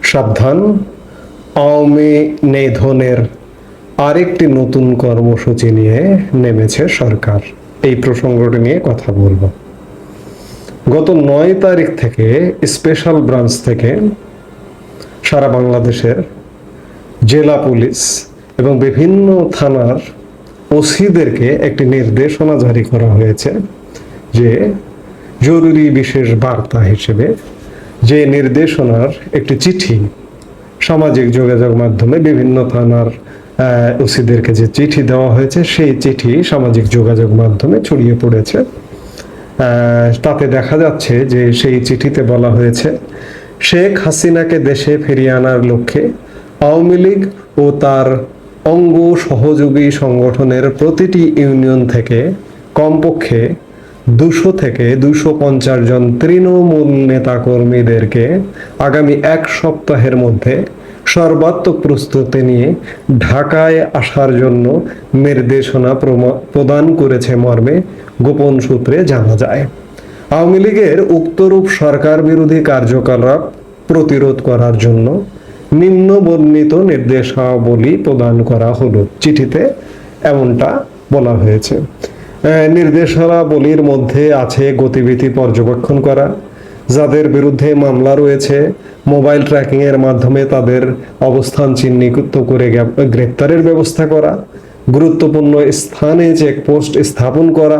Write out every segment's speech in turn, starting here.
সাবধান, আওয়ামী নিধনের আরেকটি নতুন কর্মসূচি নিয়ে নেমেছে সরকার। এই প্রসঙ্গটি নিয়ে কথা বলবো। গত 9 তারিখ থেকে স্পেশাল ব্রাঞ্চ থেকে সারা বাংলাদেশের জেলা পুলিশ এবং বিভিন্ন থানার ওসিদেরকে একটি নির্দেশনা জারি করা হয়েছে যে জরুরি বিশেষ বার্তা হিসেবে যে নির্দেশনার একটি চিঠি সামাজিক যোগাযোগ মাধ্যমে বিভিন্ন থানার ওসিদেরকে যে চিঠি দেওয়া হয়েছে সেই চিঠি সামাজিক যোগাযোগ মাধ্যমে ছড়িয়ে পড়েছে। তাতে দেখা যাচ্ছে যে সেই চিঠিতে বলা হয়েছে শেখ হাসিনাকে দেশে ফিরিয়ে আনার লক্ষ্যে আওয়ামী লীগ ও তার অঙ্গ সহযোগী সংগঠনের প্রতিটি ইউনিয়ন থেকে কমপক্ষে 200 থেকে 250 জন তৃণমূল নেতাকর্মীদেরকে আগামী 1 সপ্তাহের মধ্যে সর্বাত্মক প্রস্তুতি নিয়ে ঢাকায় আসার জন্য নির্দেশনা প্রদান করেছে মর্মে গোপন সূত্রে জানা যায়। আওয়ামী লীগের উক্তরূপ সরকার বিরোধী কার্যকলাপ প্রতিরোধ করার জন্য নিম্নবর্ণিত নির্দেশাবলী প্রদান করা হলো। চিঠিতে এমনটা বলা হয়েছে। নির্দেশাবলীর মধ্যে আছে গতিবিধি পর্যবেক্ষণ করা, যাদের বিরুদ্ধে মামলা রয়েছে মোবাইল ট্র্যাকিং এর মাধ্যমে তাদের অবস্থান চিহ্নিত করে গ্রেপ্তারের ব্যবস্থা করা, গুরুত্বপূর্ণ স্থানে চেকপোস্ট স্থাপন করা,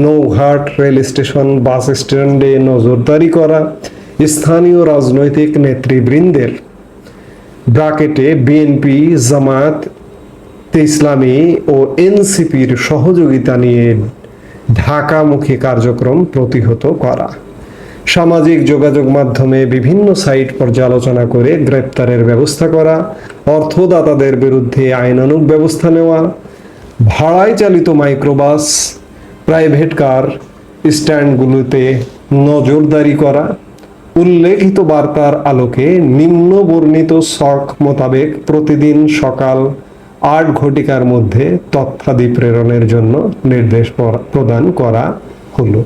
নৌঘাট, রেল স্টেশন, বাস স্ট্যান্ডে নজরদারি করা, স্থানীয় রাজনৈতিক নেতৃবৃন্দের ব্র্যাকেটে বিএনপি, জামায়াত ইসলামী ও এনসিপির সহযোগিতা নিয়ে ঢাকামুখী কার্যক্রম প্রতিহত করা, সামাজিক যোগাযোগ মাধ্যমে বিভিন্ন সাইট পর্যালোচনা করে গ্রেপ্তারের ব্যবস্থা করা, অর্থদাতাদের বিরুদ্ধে আইনানুগ ব্যবস্থা নেওয়া, ভাড়ায় চালিত মাইক্রোবাস, প্রাইভেট কার স্ট্যান্ডগুলোতে নজরদারি করা, উল্লেখিত বার্তার আলোকে নিম্নবর্ণিত ছক মোতাবেক প্রতিদিন সকাল 8 ঘটিকার মধ্যে তথ্যাদি প্রেরণের জন্য নির্দেশ প্রদান করা হলো।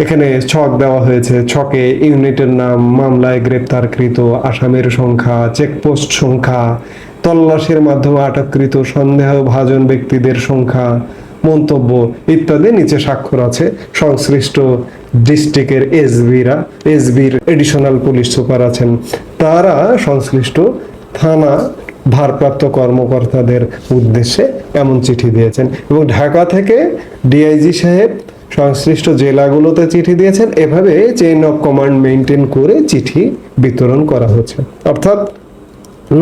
এখানে ছক দেওয়া হয়েছে। ছকে ইউনিটের নাম, মামলায় গ্রেপ্তারকৃত আসামির সংখ্যা, চেকপোস্ট সংখ্যা, তল্লাশির মাধ্যমে আটককৃত সন্দেহভাজন ব্যক্তিদের সংখ্যা, মন্তব্য ইত্যাদি নিচে স্বাক্ষর আছে সংশ্লিষ্ট ডিস্ট্রিক্টের এসবির এডিশনাল পুলিশ সুপার আছেন, তারা সংশ্লিষ্ট থানা ভারপ্রাপ্ত কর্মকর্তাদের উদ্দেশ্যে এমন চিঠি দিয়েছেন এবং ঢাকা থেকে ডিআইজি সাহেব সংশ্লিষ্ট জেলাগুলোতে চিঠি দিয়েছেন। এভাবে চেইন অফ কমান্ড মেইনটেইন করে চিঠি বিতরণ করা হচ্ছে। অর্থাৎ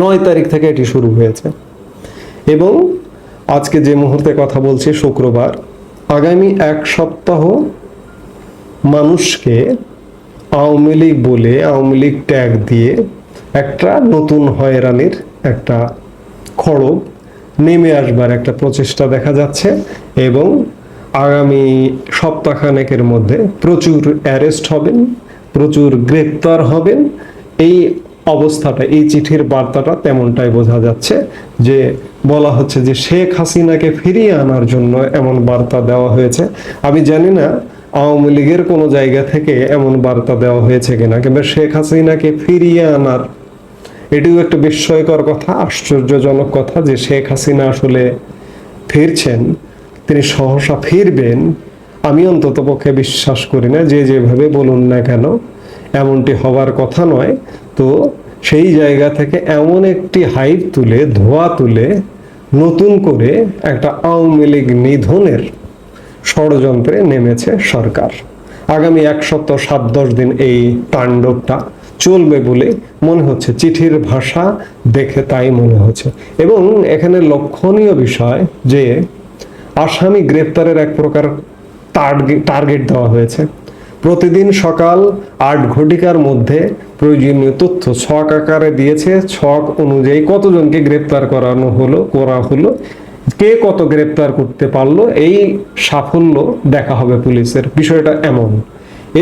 9 তারিখ থেকে এটি শুরু হয়েছে এবং আজকে যে মুহূর্তে কথা বলছি শুক্রবার, আগামী 1 সপ্তাহ মানুষকে আওয়ামী লীগ বলে, আওয়ামী লীগ ট্যাগ দিয়ে একটা নতুন হয়রানির একটা খড়গ নেমে আসবার একটা প্রচেষ্টা দেখা যাচ্ছে এবং আগামী সপ্তাহখানেকের মধ্যে প্রচুর অ্যারেস্ট হবেন, প্রচুর গ্রেপ্তার হবেন। এই অবস্থাটা, এই চিঠির বার্তাটা তেমনটাই বোঝা যাচ্ছে যে বলা হচ্ছে যে শেখ হাসিনাকে ফিরিয়ে আনার জন্য এমন বার্তা দেওয়া হয়েছে। আমি জানি না আওয়ামী লীগের কোনো জায়গা থেকে এমন বার্তা দেওয়া হয়েছে কিনা, কিন্তু শেখ হাসিনাকে ফিরিয়ে আনার এটিও একটা বিস্ময়কর কথা, আশ্চর্যজনক কথা যে শেখ হাসিনা আসলে ফিরছেন, তিনি সহসা ফিরবেন। আমি অন্তত পক্ষে বিশ্বাস করি না, যে যেভাবে বলুন না কেন এমনটি হবার কথা নয়। তো সেই জায়গা থেকে এমন একটি হাইপ তুলে, ধোয়া তুলে নতুন করে একটা আওয়ামী লীগ নিধনের ষড়যন্ত্রে নেমেছে সরকার। আগামী 1 সপ্তাহ 7-10 দিন এই তাণ্ডবটা চলবে বলে মনে হচ্ছে, চিঠির ভাষা দেখে তাই মনে হচ্ছে। এবং এখানে লক্ষণীয় বিষয় যে আসামি গ্রেপ্তারের এক প্রকার টার্গেট দেওয়া হয়েছে। প্রতিদিন সকাল 8 ঘটিকার মধ্যে প্রয়োজনীয় তথ্য ছক আকারে দিয়েছে। ছক অনুযায়ী কতজনকে গ্রেপ্তার করা হলো, কে কত গ্রেপ্তার করতে পারলো, এই সাফল্য দেখা হবে পুলিশের। বিষয়টা এমন।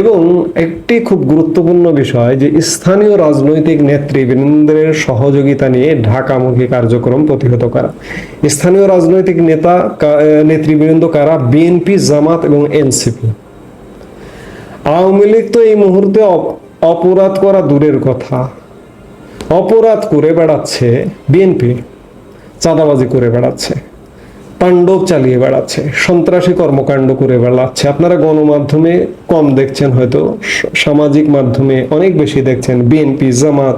এবং একটি খুব গুরুত্বপূর্ণ বিষয় যে স্থানীয় রাজনৈতিক নেতৃবৃন্দের সহযোগিতা নিয়ে ঢাকামুখী কার্যক্রম প্রতিহত করা। স্থানীয় রাজনৈতিক নেতৃবৃন্দ কারা? বিএনপি, জামাত এবং এনসিপি। আওয়ামী লীগ তো এই মুহূর্তে অপরাধ করা দূরের কথা, অপরাধ করে বেড়াচ্ছে বিএনপি, চাঁদাবাজি করে বেড়াচ্ছে, তাণ্ডব চালিয়ে বেড়াচ্ছে, সন্ত্রাসী কর্মকাণ্ড করে বেড়াচ্ছে। আপনারা গণমাধ্যমে কম দেখছেন, হয়তো সামাজিক মাধ্যমে অনেক বেশি দেখছেন। বিএনপি, জামাত,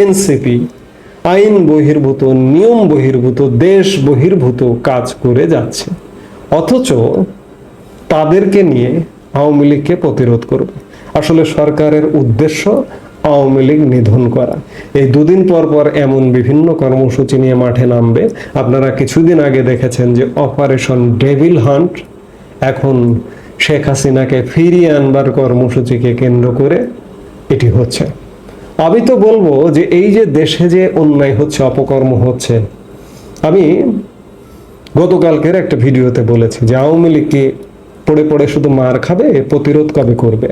এনসিপি আইন বহির্ভূত, নিয়ম বহির্ভূত, দেশ বহির্ভূত কাজ করে যাচ্ছে, অথচ তাদেরকে নিয়ে আওয়ামী লীগকে প্রতিরোধ করবে। আসলে সরকারের উদ্দেশ্য আওয়ামী লীগ নিধন করা। এই দুদিন পর পর এমন বিভিন্ন কর্মসূচি নিয়ে মাঠে নামবে। আপনারা কিছুদিন আগে দেখেছেন যে অপারেশন ডেভিল হান্ট, এখন শেখ হাসিনাকে ফিরিয়ে আনবার কর্মসূচিকে কেন্দ্র করে এটি হচ্ছে। আমি তো বলবো যে এই যে দেশে যে অন্যায় হচ্ছে, অপকর্ম হচ্ছে, আমি গতকালকের একটা ভিডিওতে বলেছি যে আওয়ামী লীগ কি পড়ে পড়ে শুধু মার খাবে, প্রতিরোধ কবে করবে?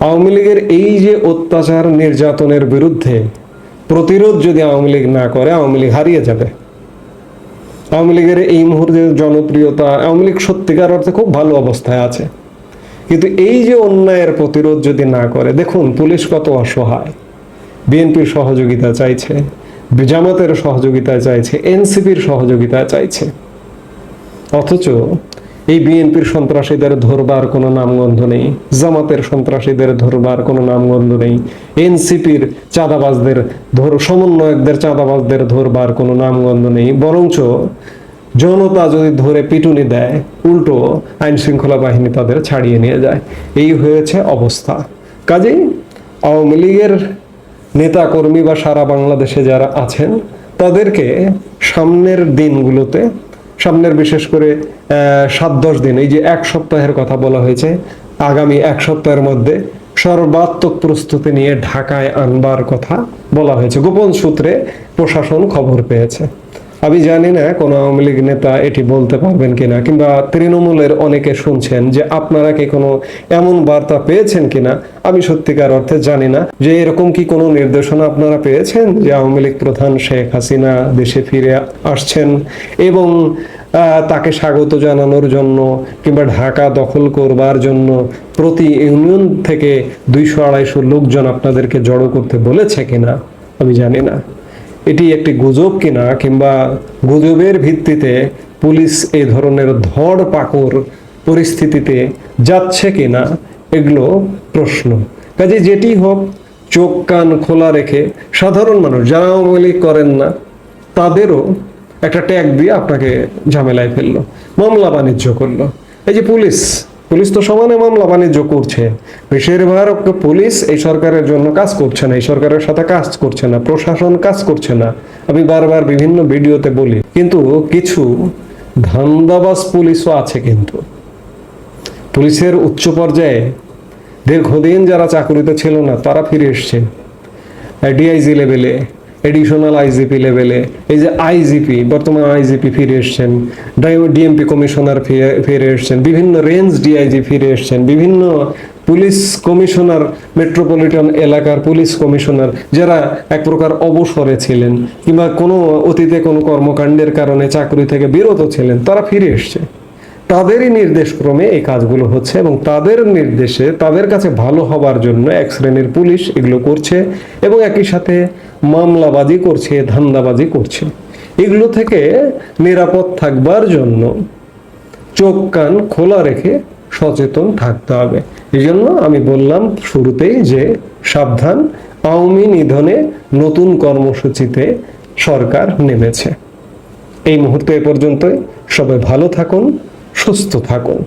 আওয়ামী লীগের এই যে অত্যাচার নির্যাতনের বিরুদ্ধে প্রতিরোধ যদি আওয়ামী লীগ না করে, আওয়ামী লীগ হারিয়ে যাবে। আওয়ামী লীগের এই মুহূর্তে জনপ্রিয়তা, আওয়ামী লীগ সত্যিকার অর্থে খুব ভালো অবস্থায় আছে, কিন্তু এই যে অন্যায়ের প্রতিরোধ যদি না করে, দেখুন পুলিশ কত অসহায়, বিএনপির সহযোগিতা চাইছে, জামাতের সহযোগিতা চাইছে, এনসিপির সহযোগিতা চাইছে, অথচ এই বিএনপির সন্ত্রাসীদের ধরবার কোনো নামগন্ধ নেই, জামাতের সন্ত্রাসীদের ধরবার কোনো নামগন্ধ নেই, এনসিপির চাঁদাবাজদের সমন্বয়কদের চাঁদাবাজদের ধরবার কোনো নামগন্ধ নেই। বরঞ্চ জনতা যদি ধরে পিটুনি দেয়, উল্টো আইন শৃঙ্খলা বাহিনী তাদের ছাড়িয়ে নিয়ে যায়। এই হয়েছে অবস্থা। কাজেই আওয়ামী লীগের নেতা কর্মী বা সারা বাংলাদেশে যারা আছেন, তাদেরকে সামনের দিনগুলোতে, সামনের বিশেষ করে 7-10 দিন, এই যে 1 সপ্তাহের কথা বলা হয়েছে, আগামী 1 সপ্তাহের মধ্যে সর্বাত্মক প্রস্তুতি নিয়ে ঢাকায় আনবার কথা বলা হয়েছে। গোপন সূত্রে প্রশাসন খবর পেয়েছে। আমি জানি না কোন আওয়ামী লীগ নেতা এটি বলতে পারবেন কিনা, কিংবা তৃণমূলের অনেকে শুনছেন যে আপনারা কি কোনো এমন বার্তা পেয়েছেন কিনা। আমি সত্যিকার অর্থে জানি না যে এরকম কি কোনো নির্দেশনা আপনারা পেয়েছেন যে আওয়ামী লীগ প্রধান শেখ হাসিনা দেশে ফিরে আসছেন এবং তাকে স্বাগত জানানোর জন্য কিংবা ঢাকা দখল করবার জন্য প্রতি ইউনিয়ন থেকে 200-250 লোকজন আপনাদেরকে জড়ো করতে বলেছে কিনা আমি জানি না। এটি একটি গুজব কিনা, কিংবা গুজবের ভিত্তিতে পুলিশ এই ধরনের ধড় পাকড় পরিস্থিতিতে যাচ্ছে কিনা, এগুলো প্রশ্ন। কাজে যেটি হোক, চোখ কান খোলা রেখে সাধারণ মানুষ যারা আওয়ামী লীগ করেন না, তাদেরও একটা ট্যাগ দিয়ে আপনাকে ঝামেলায় ফেললো, মামলা বাণিজ্য করলো। এই যে পুলিশ তো সমানে মামলা বাণিজ্য করছে। বেশিরভাগ পুলিশ এই সরকারের জন্য কাজ করছে না, এই সরকারের সাথে কাজ করছে না, প্রশাসন কাজ করছে না। আমি বারবার বিভিন্ন ভিডিওতে বলি, কিন্তু কিছু ধান্দাবাজ পুলিশও আছে। কিন্তু পুলিশের উচ্চ পর্যায়ে দীর্ঘদিন যারা চাকরিতে ছিল না, তারা ফিরে এসছে ডিআইজি লেভেলে, এডিশনাল আইজিপি লেভেলে। এই যে আইজিপি, বর্তমান আইজিপি ফিরে এসছেন, ডিএমপি কমিশনার ফিরে এসছেন, বিভিন্ন রেঞ্জ ডিআইজি ফিরে এসছেন, বিভিন্ন পুলিশ কমিশনার, মেট্রোপলিটন এলাকার পুলিশ কমিশনার যারা এক প্রকার অবসরে ছিলেন কিংবা কোনো অতীতে কোনো কর্মকাণ্ডের কারণে চাকরি থেকে বিরত ছিলেন, তারা ফিরে এসছে। তাদেরই নির্দেশক্রমে এই কাজগুলো হচ্ছে এবং তাদের নির্দেশে, তাদের কাছে ভালো হবার জন্য এক শ্রেণীর পুলিশ এগুলো করছে এবং একই সাথে মামলাবাজি করছে, ধান্দাবাজি করছে। এগুলো থেকে নিরাপদ থাকবার জন্য চোখ কান খোলা রেখে সচেতন থাকতে হবে। এই জন্য আমি বললাম শুরুতেই যে সাবধান, আওয়ামী নিধনে নতুন কর্মসূচিতে সরকার নেমেছে। এই মুহূর্তে এ পর্যন্তই। সবাই ভালো থাকুন, সুস্থ থাকুন।